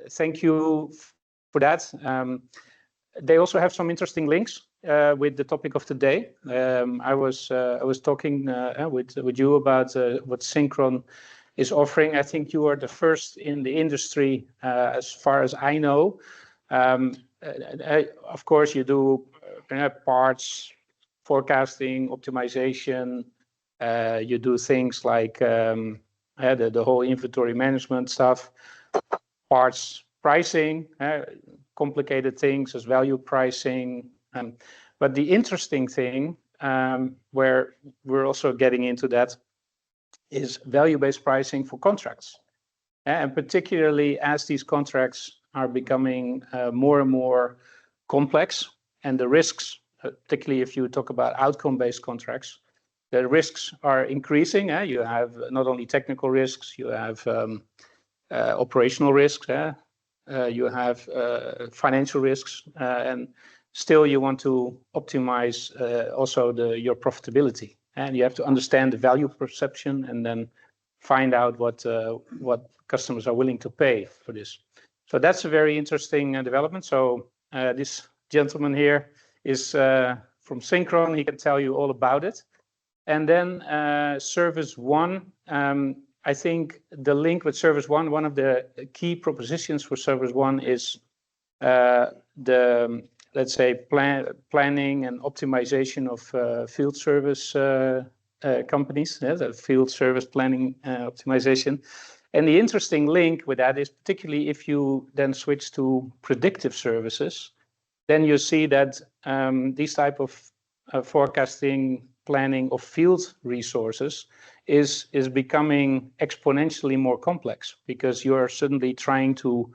Thank you for that. They also have some interesting links with the topic of today. I was talking with you about what Synchron is offering. I think you are the first in the industry, as far as I know. Of course, you do parts forecasting, optimization. You do things like the whole inventory management stuff, parts pricing, complicated things as value pricing. But the interesting thing, where we're also getting into that, is value-based pricing for contracts. And particularly as these contracts are becoming more and more complex, and the risks, particularly if you talk about outcome-based contracts, the risks are increasing. You have not only technical risks, you have operational risks, you have financial risks, and still you want to optimize also your profitability. And you have to understand the value perception and then find out what customers are willing to pay for this. So that's a very interesting development. So this gentleman here is from Synchron. He can tell you all about it. And then Service One. I think the link with Service One, one of the key propositions for Service One is the, let's say, planning and optimization of field service companies, the field service planning optimization. And the interesting link with that is particularly if you then switch to predictive services, then you see that these type of forecasting, planning of field resources is becoming exponentially more complex, because you are suddenly trying to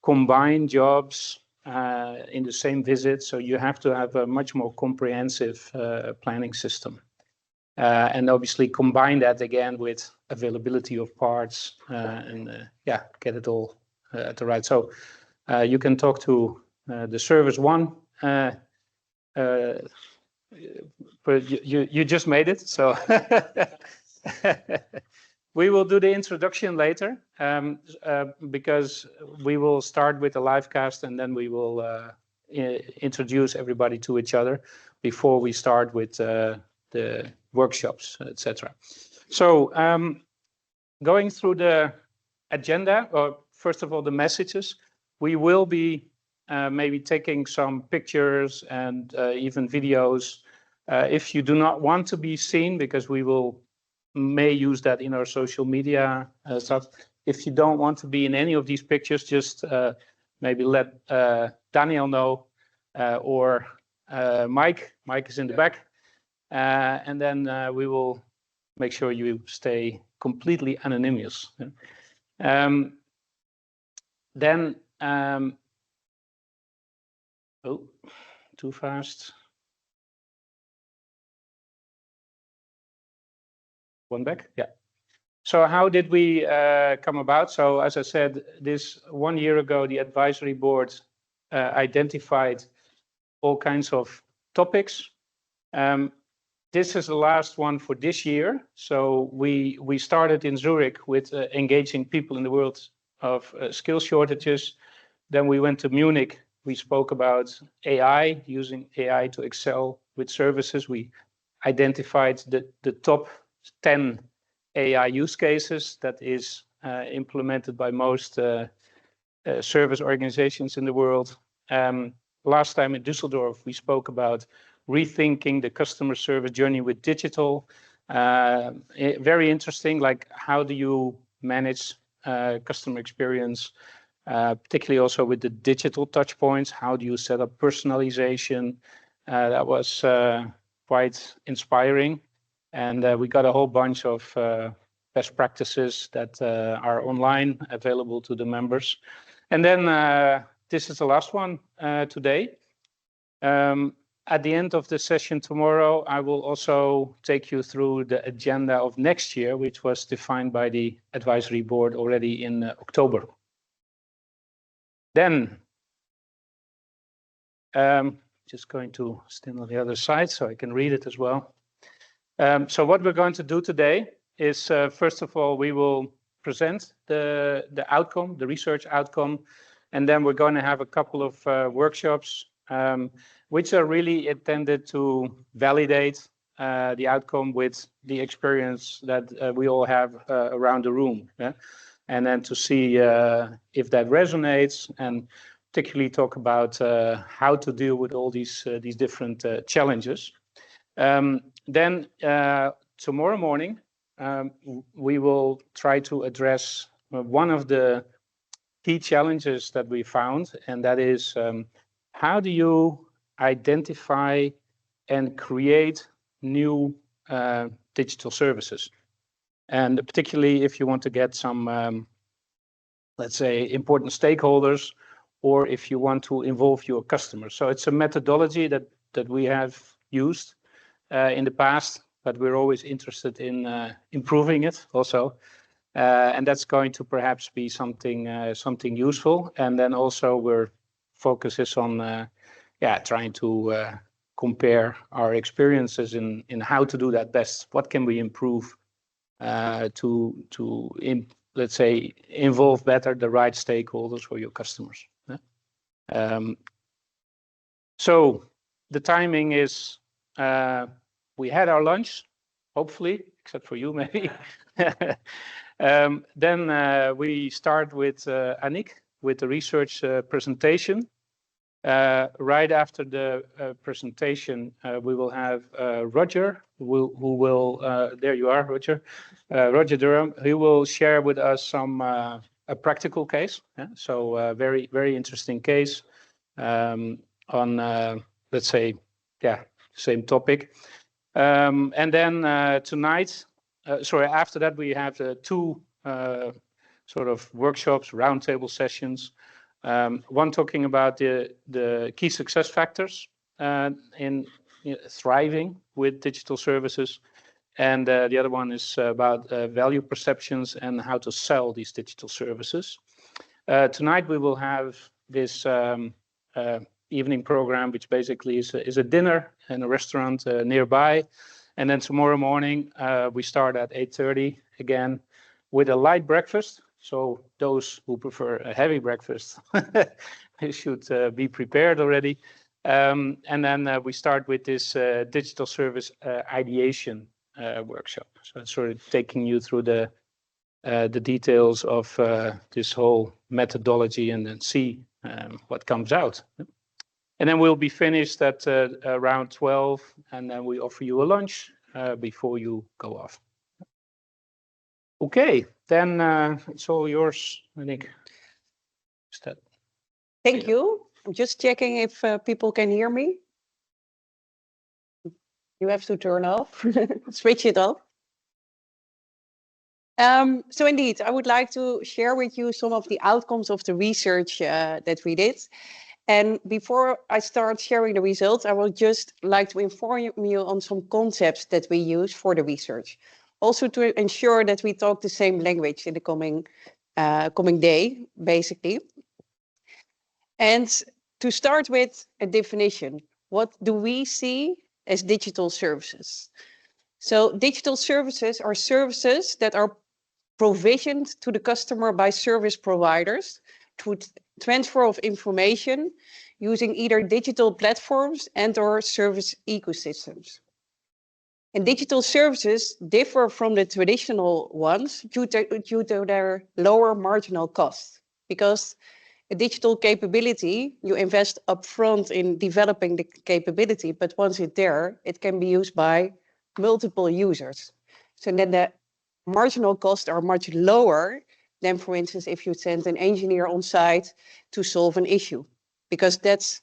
combine jobs in the same visit. So you have to have a much more comprehensive planning system. And obviously combine that again with availability of parts and get it all at the right. So you can talk to the Service One. But you just made it, so we will do the introduction later, because we will start with the live cast and then we will introduce everybody to each other before we start with the workshops, etc. So going through the agenda, or first of all the messages, we will be maybe taking some pictures and even videos. If you do not want to be seen, because we may use that in our social media stuff. If you don't want to be in any of these pictures, just maybe let Daniel know, or Mike. Mike is in the back. And then we will make sure you stay completely anonymous. Then, oh, too fast. One back, yeah. So how did we come about? So as I said, this 1 year ago, the advisory board identified all kinds of topics. This is the last one for this year. So we started in Zurich with engaging people in the world of skill shortages. Then we went to Munich. We spoke about AI, using AI to excel with services. We identified the top 10 AI use cases that is implemented by most service organizations in the world. Last time in Düsseldorf, we spoke about rethinking the customer service journey with digital. Very interesting, like how do you manage customer experience, particularly also with the digital touch points? How do you set up personalization? That was quite inspiring. And we got a whole bunch of best practices that are online, available to the members. And then this is the last one today. At the end of the session tomorrow, I will also take you through the agenda of next year, which was defined by the advisory board already in October. Then, just going to stand on the other side so I can read it as well. So what we're going to do today is, first of all, we will present the outcome, the research outcome, and then we're going to have a couple of workshops which are really intended to validate the outcome with the experience that we all have around the room, yeah? And then to see if that resonates, and particularly talk about how to deal with all these different challenges. Then tomorrow morning, we will try to address one of the key challenges that we found, and that is how do you identify and create new digital services? And particularly if you want to get some, let's say, important stakeholders, or if you want to involve your customers. So it's a methodology that we have used in the past, but we're always interested in improving it also. And that's going to perhaps be something useful. And then also we're focus is on trying to compare our experiences in how to do that best. What can we improve let's say, involve better the right stakeholders for your customers. So the timing is, we had our lunch, hopefully, except for you maybe. Then we start with Annick with the research presentation. Right after the presentation, we will have Roger, who will, there you are, Roger, Roger Durham, who will share with us some a practical case. Yeah? So very, very interesting case on, let's say, same topic. And then tonight, after that, we have two sort of workshops, roundtable sessions. One talking about the key success factors in thriving with digital services, and the other one is about value perceptions and how to sell these digital services. Tonight we will have this evening program, which basically is a dinner in a restaurant nearby, and then tomorrow morning we start at 8:30 again with a light breakfast. So those who prefer a heavy breakfast should be prepared already. And then we start with this digital service ideation workshop. So it's sort of taking you through the details of this whole methodology, and then see what comes out. And then we'll be finished at around 12, and then we offer you a lunch before you go off. Okay, then it's all yours, Nick. Thank you. I'm just checking if people can hear me. You have to turn off, switch it off. So indeed, I would like to share with you some of the outcomes of the research that we did. And before I start sharing the results, I would just like to inform you on some concepts that we use for the research. Also to ensure that we talk the same language in the coming day, basically. And to start with a definition, what do we see as digital services? So digital services are services that are provisioned to the customer by service providers to transfer of information using either digital platforms and/or service ecosystems. And digital services differ from the traditional ones due to their lower marginal cost, because a digital capability, you invest upfront in developing the capability, but once it's there, it can be used by multiple users. So then the marginal costs are much lower than, for instance, if you send an engineer on site to solve an issue, because that's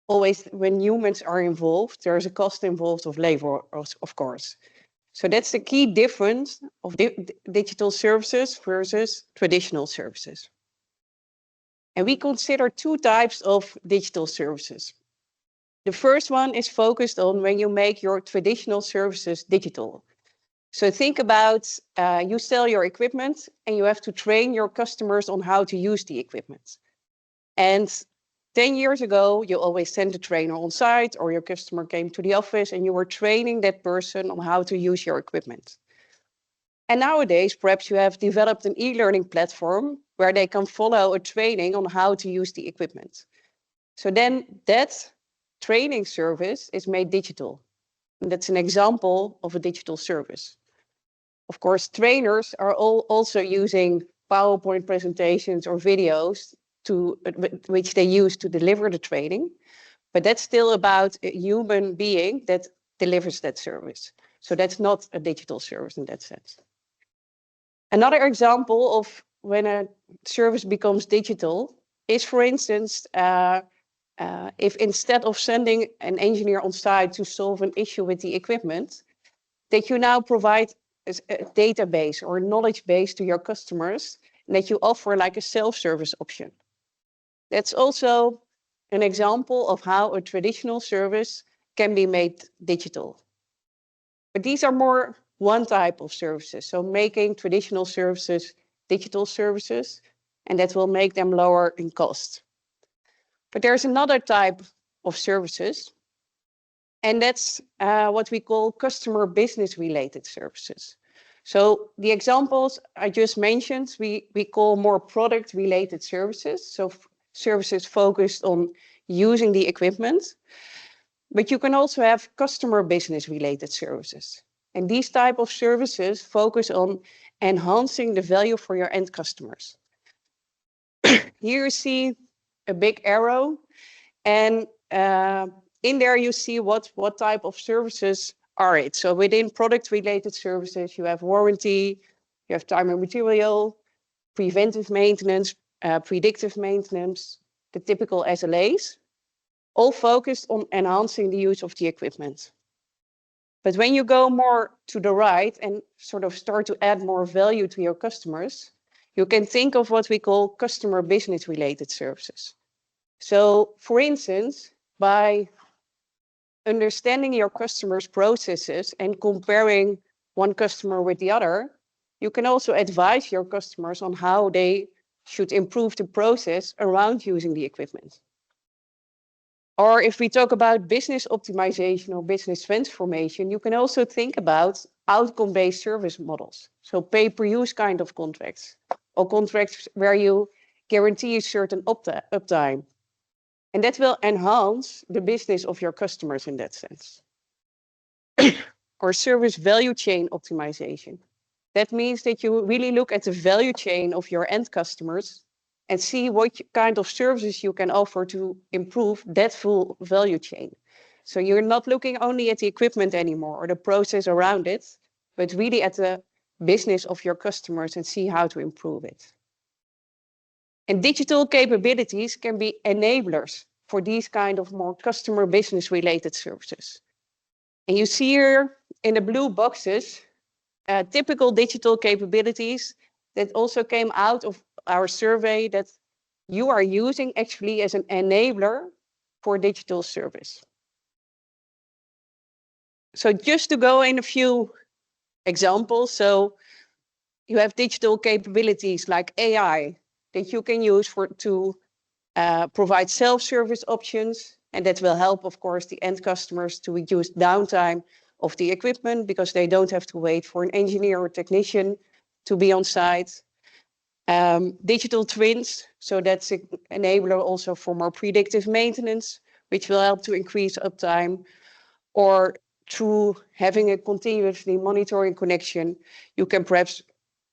always when humans are involved, there's a cost involved of labor, of course. So that's the key difference of digital services versus traditional services. And we consider two types of digital services. The first one is focused on when you make your traditional services digital. So think about you sell your equipment and you have to train your customers on how to use the equipment. And 10 years ago, you always sent a trainer on site, or your customer came to the office and you were training that person on how to use your equipment. And nowadays, perhaps you have developed an e-learning platform where they can follow a training on how to use the equipment. So then that training service is made digital. And that's an example of a digital service. Of course, trainers are also using PowerPoint presentations or videos which they use to deliver the training. But that's still about a human being that delivers that service. So that's not a digital service in that sense. Another example of when a service becomes digital is, for instance, if instead of sending an engineer on site to solve an issue with the equipment, that you now provide a database or knowledge base to your customers, and that you offer like a self-service option. That's also an example of how a traditional service can be made digital. But these are more one type of services, so making traditional services digital services, and that will make them lower in cost. But there's another type of services, and that's what we call customer business related services. So the examples I just mentioned, we call more product related services. So services focused on using the equipment, but you can also have customer business related services. And these type of services focus on enhancing the value for your end customers. Here you see a big arrow, and in there you see what type of services are it. So within product related services, you have warranty, you have time and material, preventive maintenance, predictive maintenance, the typical SLAs, all focused on enhancing the use of the equipment. But when you go more to the right and sort of start to add more value to your customers, you can think of what we call customer business related services. So for instance, by understanding your customers' processes and comparing one customer with the other, you can also advise your customers on how they should improve the process around using the equipment. Or if we talk about business optimization or business transformation, you can also think about outcome-based service models. So pay-per-use kind of contracts, or contracts where you guarantee a certain uptime. And that will enhance the business of your customers in that sense. Or service value chain optimization. That means that you really look at the value chain of your end customers and see what kind of services you can offer to improve that full value chain. So you're not looking only at the equipment anymore or the process around it, but really at the business of your customers and see how to improve it. And digital capabilities can be enablers for these kind of more customer business related services. And you see here in the blue boxes, typical digital capabilities that also came out of our survey that you are using actually as an enabler for digital service. So just to go in a few examples, so you have digital capabilities like AI that you can use to provide self-service options, and that will help, of course, the end customers to reduce downtime of the equipment because they don't have to wait for an engineer or technician to be on site. Digital twins, so that's an enabler also for more predictive maintenance, which will help to increase uptime. Or through having a continuously monitoring connection, you can perhaps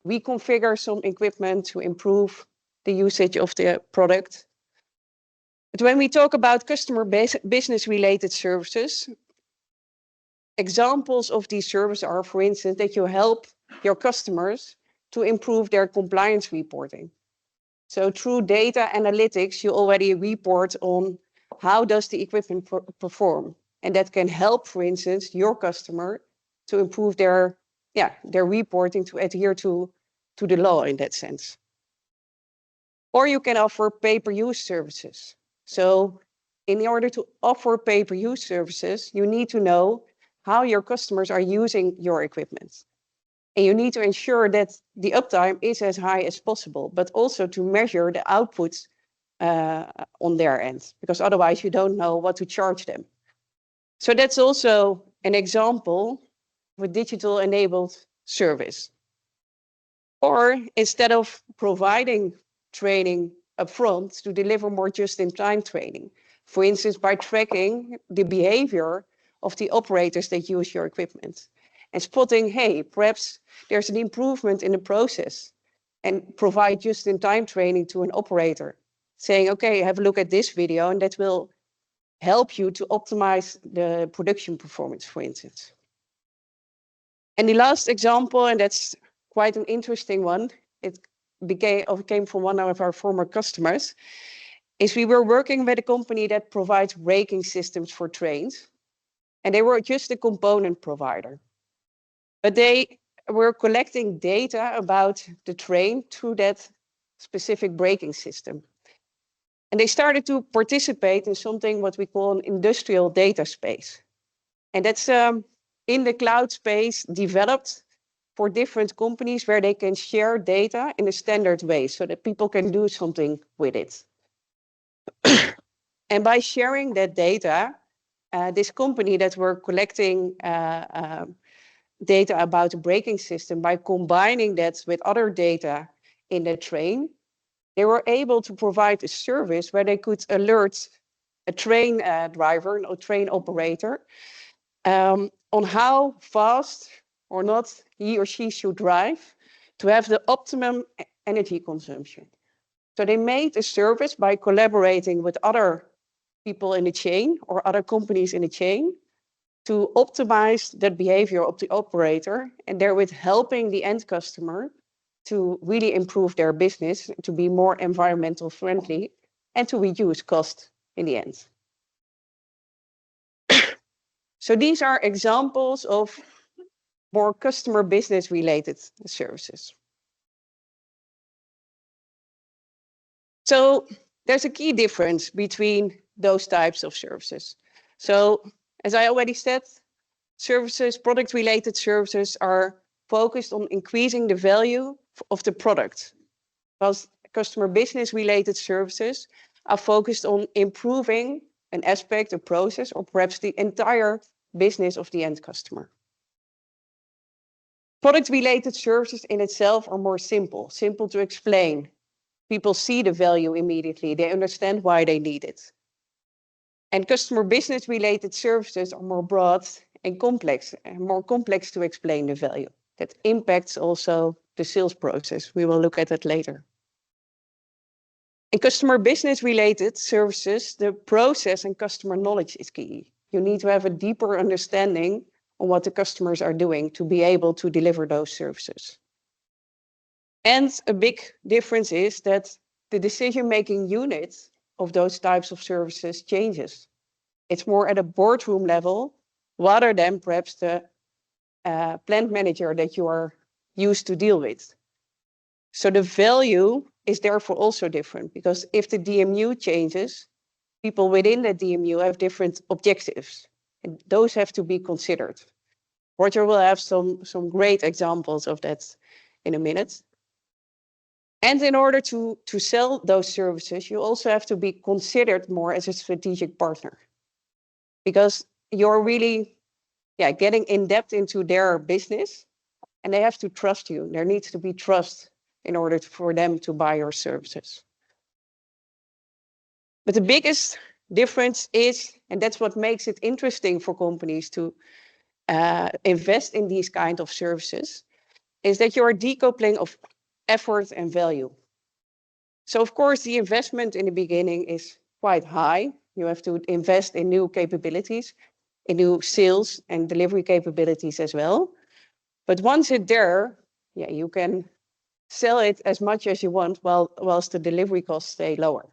reconfigure some equipment to improve the usage of the product. But when we talk about customer business related services, examples of these services are, for instance, that you help your customers to improve their compliance reporting. So through data analytics, you already report on how does the equipment perform. And that can help, for instance, your customer to improve their reporting to adhere to the law in that sense. Or you can offer pay-per-use services. So in order to offer pay-per-use services, you need to know how your customers are using your equipment. And you need to ensure that the uptime is as high as possible, but also to measure the outputs on their end, because otherwise you don't know what to charge them. So that's also an example of a digital enabled service. Or instead of providing training upfront, to deliver more just-in-time training. For instance, by tracking the behavior of the operators that use your equipment and spotting, hey, perhaps there's an improvement in the process, and provide just-in-time training to an operator, saying, okay, have a look at this video, and that will help you to optimize the production performance, for instance. And the last example, and that's quite an interesting one, it came from one of our former customers, is we were working with a company that provides braking systems for trains, and they were just a component provider. But they were collecting data about the train through that specific braking system. And they started to participate in something what we call an industrial data space. And that's in the cloud space developed for different companies where they can share data in a standard way so that people can do something with it. And by sharing that data, this company that were collecting data about the braking system, by combining that with other data in the train, they were able to provide a service where they could alert a train driver, a train operator, on how fast or not he or she should drive to have the optimum energy consumption. So they made a service by collaborating with other people in the chain or other companies in the chain to optimize that behavior of the operator, and therewith helping the end customer to really improve their business, to be more environmental friendly, and to reduce cost in the end. So these are examples of more customer business related services. So there's a key difference between those types of services. So as I already said, services, product related services are focused on increasing the value of the product, whilst customer business related services are focused on improving an aspect, a process, or perhaps the entire business of the end customer. Product related services in itself are more simple to explain. People see the value immediately, they understand why they need it. And customer business related services are more broad and complex, and more complex to explain the value. That impacts also the sales process. We will look at that later. In customer business related services, the process and customer knowledge is key. You need to have a deeper understanding on what the customers are doing to be able to deliver those services. And a big difference is that the decision-making unit of those types of services changes. It's more at a boardroom level rather than perhaps the plant manager that you are used to deal with. So the value is therefore also different, because if the DMU changes, people within the DMU have different objectives, and those have to be considered. Roger will have some great examples of that in a minute. And in order to sell those services, you also have to be considered more as a strategic partner, because you're really getting in depth into their business, and they have to trust you. There needs to be trust in order for them to buy your services. But the biggest difference is, and that's what makes it interesting for companies to invest in these kind of services, is that you are decoupling of effort and value. So of course, the investment in the beginning is quite high. You have to invest in new capabilities, in new sales and delivery capabilities as well. But once it's there, you can sell it as much as you want whilst the delivery costs stay lower.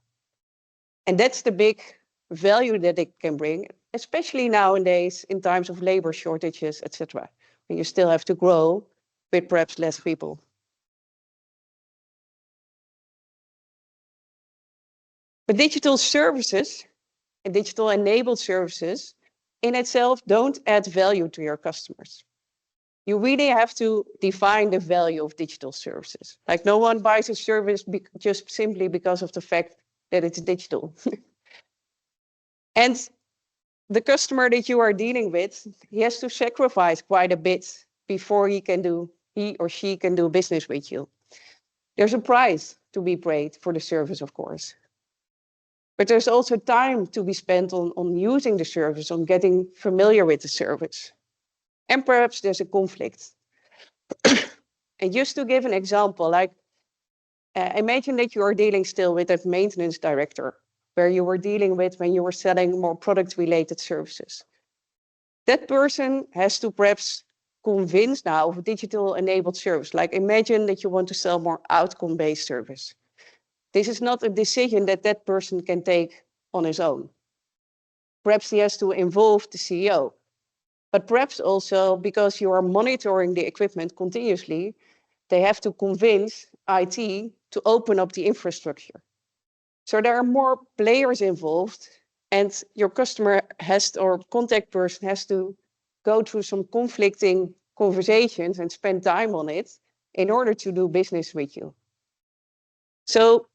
And that's the big value that it can bring, especially nowadays in times of labor shortages, etc., when you still have to grow with perhaps less people. But digital services and digital enabled services in itself don't add value to your customers. You really have to define the value of digital services. Like, no one buys a service just simply because of the fact that it's digital. And the customer that you are dealing with, he has to sacrifice quite a bit before he or she can do business with you. There's a price to be paid for the service, of course. But there's also time to be spent on using the service, on getting familiar with the service. And perhaps there's a conflict. And just to give an example, like imagine that you are dealing still with a maintenance director, where you were dealing with when you were selling more product-related services. That person has to perhaps convince now of a digital-enabled service. Like imagine that you want to sell more outcome-based service. This is not a decision that that person can take on his own. Perhaps he has to involve the CEO, but perhaps also because you are monitoring the equipment continuously, they have to convince IT to open up the infrastructure. So there are more players involved, and your customer has or contact person has to go through some conflicting conversations and spend time on it in order to do business with you. So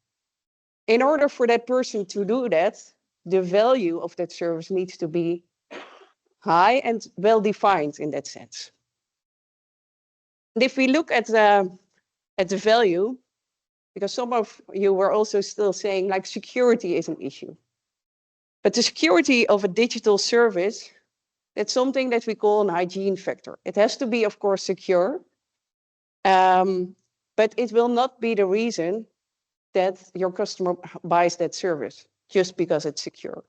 in order for that person to do that, the value of that service needs to be high and well defined in that sense. And if we look at the value, because some of you were also still saying like security is an issue. But the security of a digital service, that's something that we call an hygiene factor. It has to be, of course, secure, but it will not be the reason that your customer buys that service just because it's secure.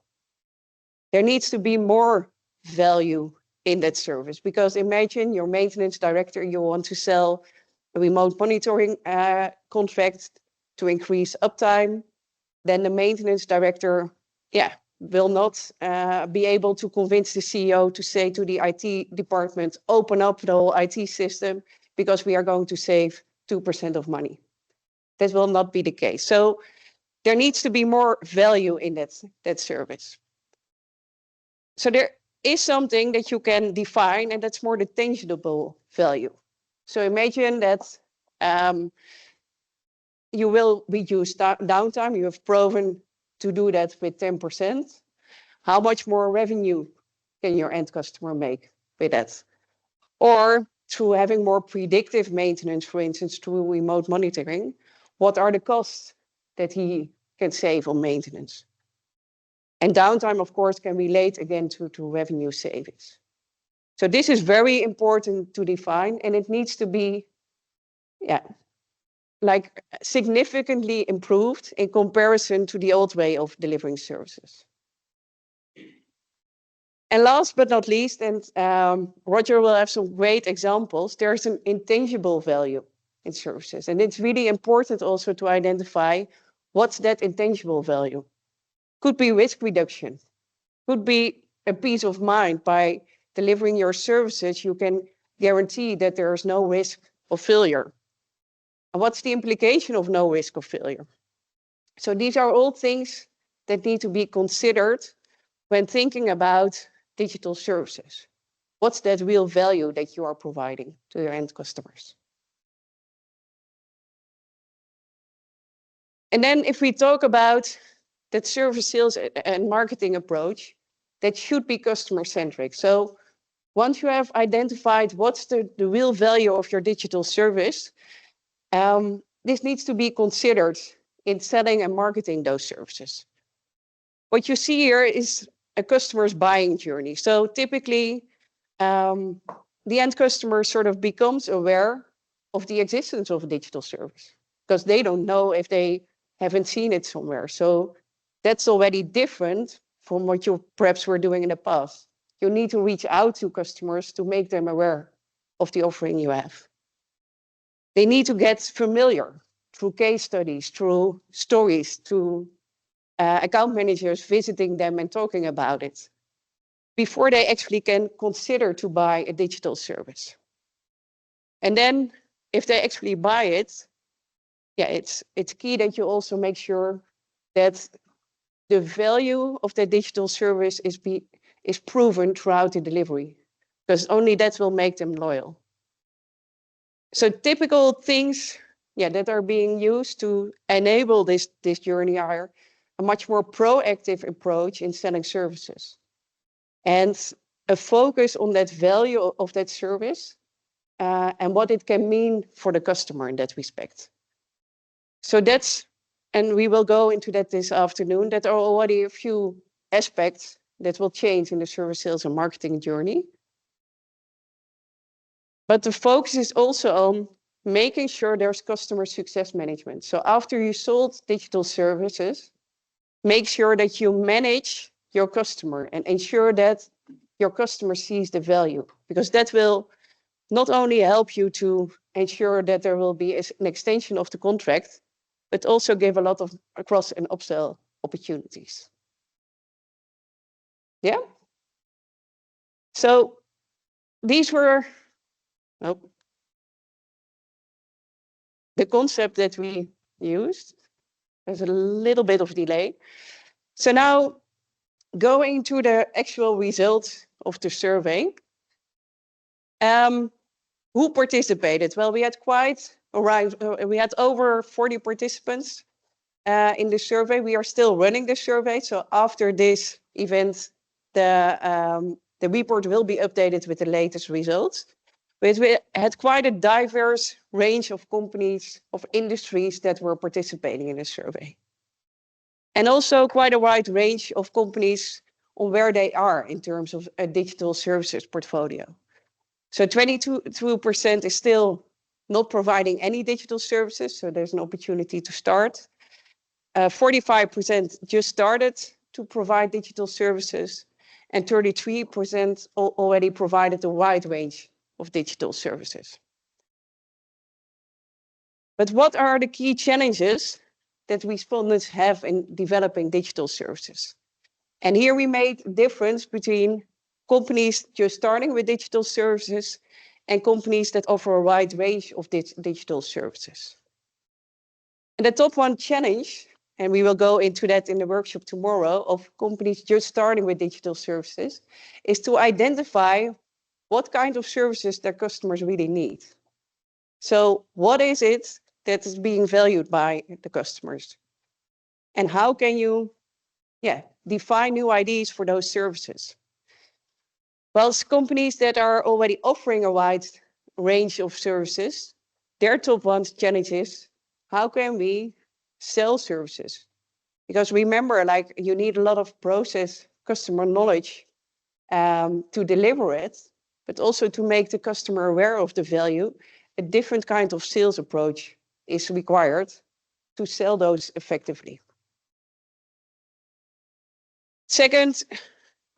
There needs to be more value in that service, because imagine your maintenance director, you want to sell a remote monitoring contract to increase uptime, then the maintenance director, will not be able to convince the CEO to say to the IT department, open up the whole IT system because we are going to save 2% of money. That will not be the case. So there needs to be more value in that service. So there is something that you can define, and that's more the tangible value. So imagine that you will reduce downtime. You have proven to do that with 10%. How much more revenue can your end customer make with that? Or through having more predictive maintenance, for instance, through remote monitoring, what are the costs that he can save on maintenance? And downtime, of course, can relate again to revenue savings. So this is very important to define, and it needs to be, like significantly improved in comparison to the old way of delivering services. And last but not least, and Roger will have some great examples, there's an intangible value in services. And it's really important also to identify what's that intangible value. Could be risk reduction, could be a peace of mind. By delivering your services, you can guarantee that there is no risk of failure. And what's the implication of no risk of failure? So these are all things that need to be considered when thinking about digital services. What's that real value that you are providing to your end customers? And then if we talk about that service sales and marketing approach, that should be customer-centric. So once you have identified what's the real value of your digital service, this needs to be considered in selling and marketing those services. What you see here is a customer's buying journey. So typically, the end customer sort of becomes aware of the existence of a digital service because they don't know if they haven't seen it somewhere. So that's already different from what you perhaps were doing in the past. You need to reach out to customers to make them aware of the offering you have. They need to get familiar through case studies, through stories, through account managers visiting them and talking about it before they actually can consider to buy a digital service. And then if they actually buy it, it's key that you also make sure that the value of the digital service is proven throughout the delivery, because only that will make them loyal. So typical things that are being used to enable this journey are a much more proactive approach in selling services and a focus on that value of that service and what it can mean for the customer in that respect. So that's, and we will go into that this afternoon, that are already a few aspects that will change in the service sales and marketing journey. But the focus is also on making sure there's customer success management. So after you sold digital services, make sure that you manage your customer and ensure that your customer sees the value, because that will not only help you to ensure that there will be an extension of the contract, but also give a lot of cross and upsell opportunities. Yeah? So these were the concept that we used. There's a little bit of delay. So now going to the actual results of the survey. Who participated? Well, we had we had over 40 participants in the survey. We are still running the survey. So after this event, the report will be updated with the latest results. But we had quite a diverse range of companies, of industries that were participating in the survey. And also quite a wide range of companies on where they are in terms of a digital services portfolio. So 22% is still not providing any digital services, so there's an opportunity to start. 45% just started to provide digital services, and 33% already provided a wide range of digital services. But what are the key challenges that respondents have in developing digital services? And here we made a difference between companies just starting with digital services and companies that offer a wide range of digital services. And the top one challenge, and we will go into that in the workshop tomorrow, of companies just starting with digital services, is to identify what kind of services their customers really need. So what is it that is being valued by the customers? And how can you define new ideas for those services? Well, companies that are already offering a wide range of services, their top one challenge is, how can we sell services? Because remember, like, you need a lot of process customer knowledge to deliver it, but also to make the customer aware of the value. A different kind of sales approach is required to sell those effectively. Second,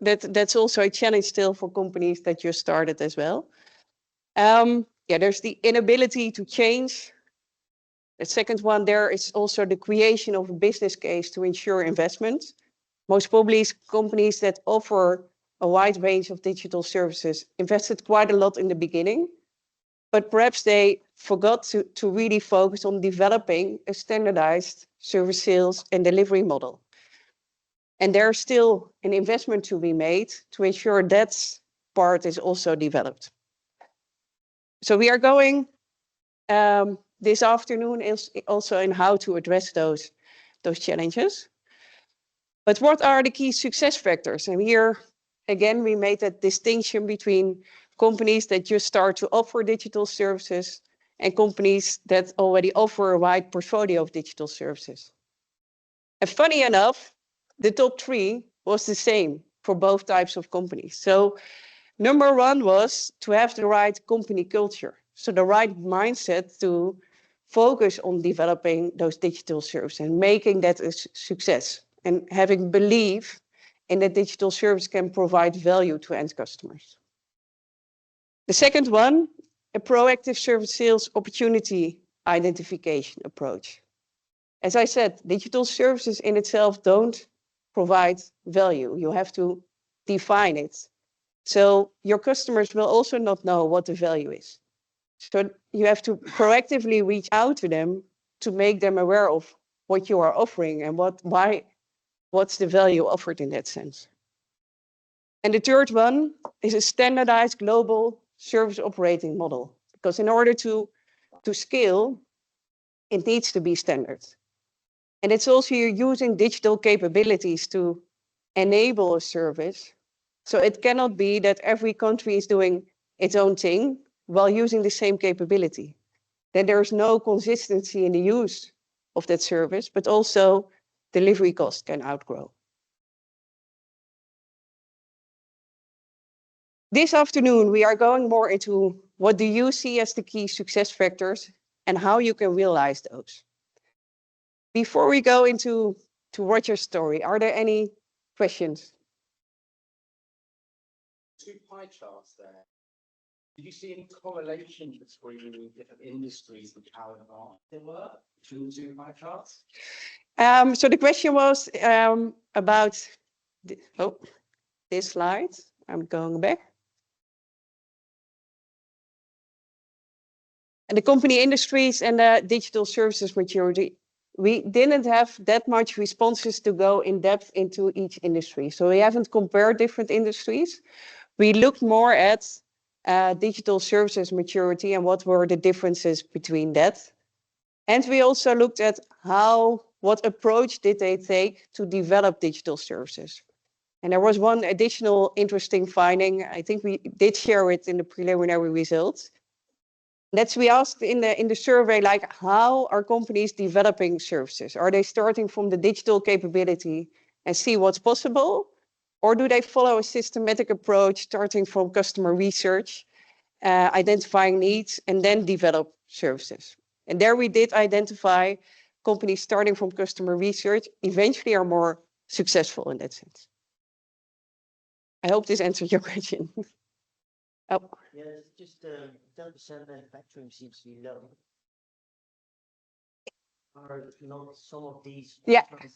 that's also a challenge still for companies that just started as well. There's the inability to change. The second one there is also the creation of a business case to ensure investment. Most probably companies that offer a wide range of digital services invested quite a lot in the beginning, but perhaps they forgot to really focus on developing a standardized service sales and delivery model. And there's still an investment to be made to ensure that part is also developed. So we are going this afternoon is also in how to address those challenges. But what are the key success factors? And here, again, we made that distinction between companies that just start to offer digital services and companies that already offer a wide portfolio of digital services. And funny enough, the top three was the same for both types of companies. So number one was to have the right company culture. So the right mindset to focus on developing those digital services and making that a success, and having belief in that digital service can provide value to end customers. The second one, a proactive service sales opportunity identification approach. As I said, digital services in itself don't provide value. You have to define it. So your customers will also not know what the value is. So you have to proactively reach out to them to make them aware of what you are offering and what's the value offered in that sense. And the third one is a standardized global service operating model. Because in order to scale, it needs to be standard. And it's also using digital capabilities to enable a service. So it cannot be that every country is doing its own thing while using the same capability. Then there's no consistency in the use of that service, but also delivery cost can outgrow. This afternoon, we are going more into what do you see as the key success factors and how you can realize those. Before we go into Roger's story, are there any questions? 2 pie charts there. Did you see any correlation between different industries and how advanced they were between the 2 pie charts? So the question was about this slide. I'm going back. And the company industries and the digital services maturity. We didn't have that much responses to go in depth into each industry. So we haven't compared different industries. We looked more at digital services maturity and what were the differences between that. And we also looked at what approach did they take to develop digital services. And there was one additional interesting finding. I think we did share it in the preliminary results. That's we asked in the survey, like, how are companies developing services? Are they starting from the digital capability and see what's possible? Or do they follow a systematic approach, starting from customer research, identifying needs, and then develop services? And there we did identify companies starting from customer research eventually are more successful in that sense. I hope this answered your question. Oh. Yes, just 10% manufacturing seems to be low. Are not some of these? Yeah. Okay.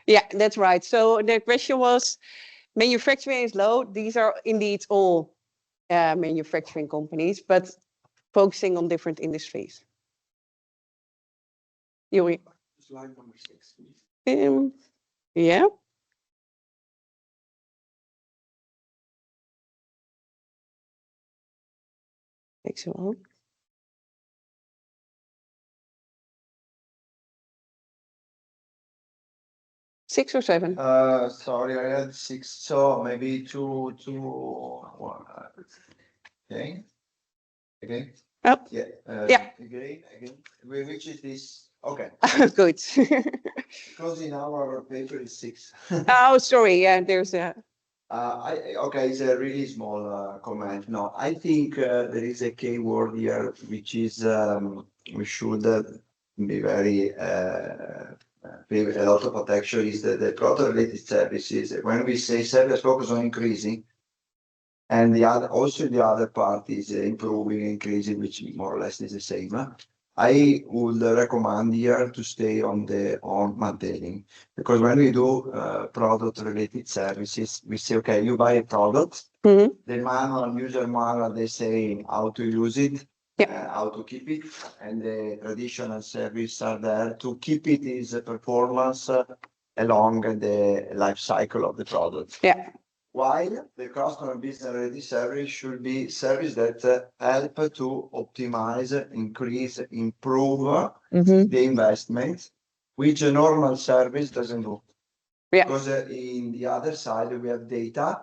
Yeah, that's right. So the question was, manufacturing is low. These are indeed all manufacturing companies, but focusing on different industries. Yuri. Slide number 6, please. Yeah. Takes a while. 6 or 7? Sorry, I had 6, so maybe 2, 1. Okay. Again? Oh. Yeah. Yeah. Again. Which is this? Okay. Good. Because in our paper is 6. Oh, sorry. Yeah, there's a. Okay, it's a really small comment. No, I think there is a key word here, which is we should be very pay a lot of attention is the product-related services. When we say service focus on increasing, and the other part is improving, increasing, which more or less is the same. I would recommend here to stay on maintaining, because when we do product-related services, we say, okay, you buy a product, the user manual, they say how to use it, how to keep it, and the traditional service are there to keep it is a performance along the life cycle of the product. Yeah. While the customer business ready service should be service that help to optimize, increase, improve the investment, which a normal service doesn't do. Yeah. Because in the other side, we have data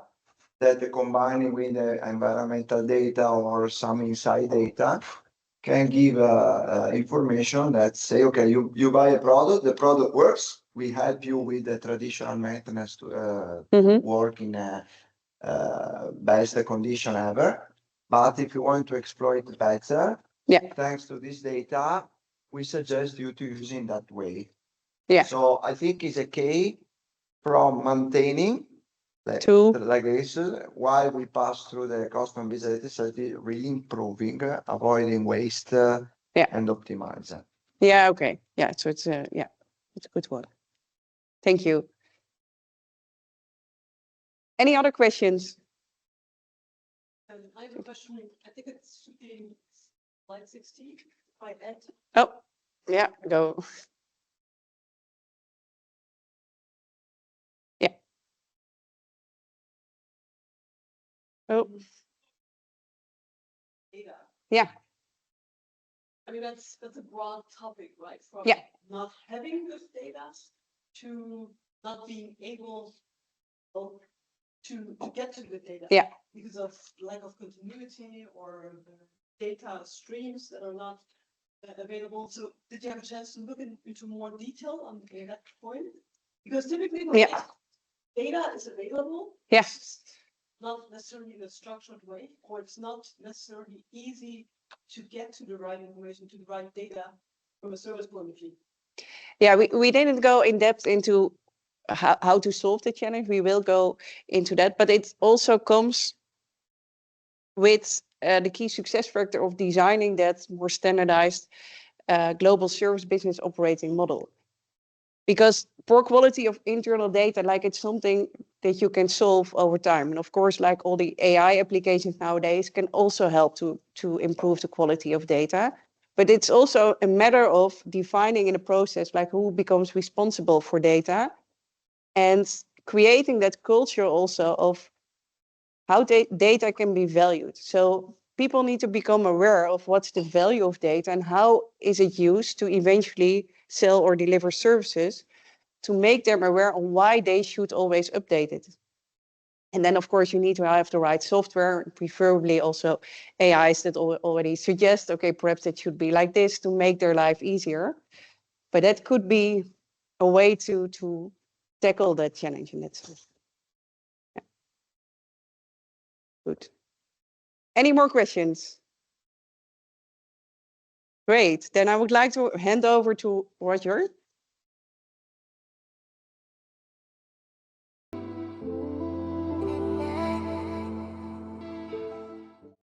that combining with the environmental data or some inside data can give information that say, okay, you buy a product, the product works, we help you with the traditional maintenance to work in a best condition ever. But if you want to exploit better, thanks to this data, we suggest you to use in that way. Yeah. So I think it's a key from maintaining like this, while we pass through the customer business, really improving, avoiding waste, and optimizing. Yeah. Okay. Yeah. So it's it's a good one. Thank you. Any other questions? I have a question. I think it should be slide 16. I add. Oh, yeah. Go. Yeah. Oh. Data. Yeah. I mean, that's a broad topic, right? From Yeah. not having good data to not being able to get to good data. Yeah. Because of lack of continuity or data streams that are not available. So did you have a chance to look into more detail on that point? Because typically Yeah. data is available. Yeah. It's just not necessarily in a structured way, or it's not necessarily easy to get to the right information, to the right data from a service point of view. Yeah, we didn't go in depth into how to solve the challenge. We will go into that, but it also comes with the key success factor of designing that more standardized global service business operating model. Because poor quality of internal data, like it's something that you can solve over time. And of course, like all the AI applications nowadays can also help to improve the quality of data. But it's also a matter of defining in a process, like who becomes responsible for data and creating that culture also of how data can be valued. So people need to become aware of what's the value of data and how is it used to eventually sell or deliver services, to make them aware on why they should always update it. And then, of course, you need to have the right software, preferably also AIs that already suggest, okay, perhaps it should be like this to make their life easier. But that could be a way to tackle that challenge in that sense. Yeah. Good. Any more questions? Great. Then I would like to hand over to Roger.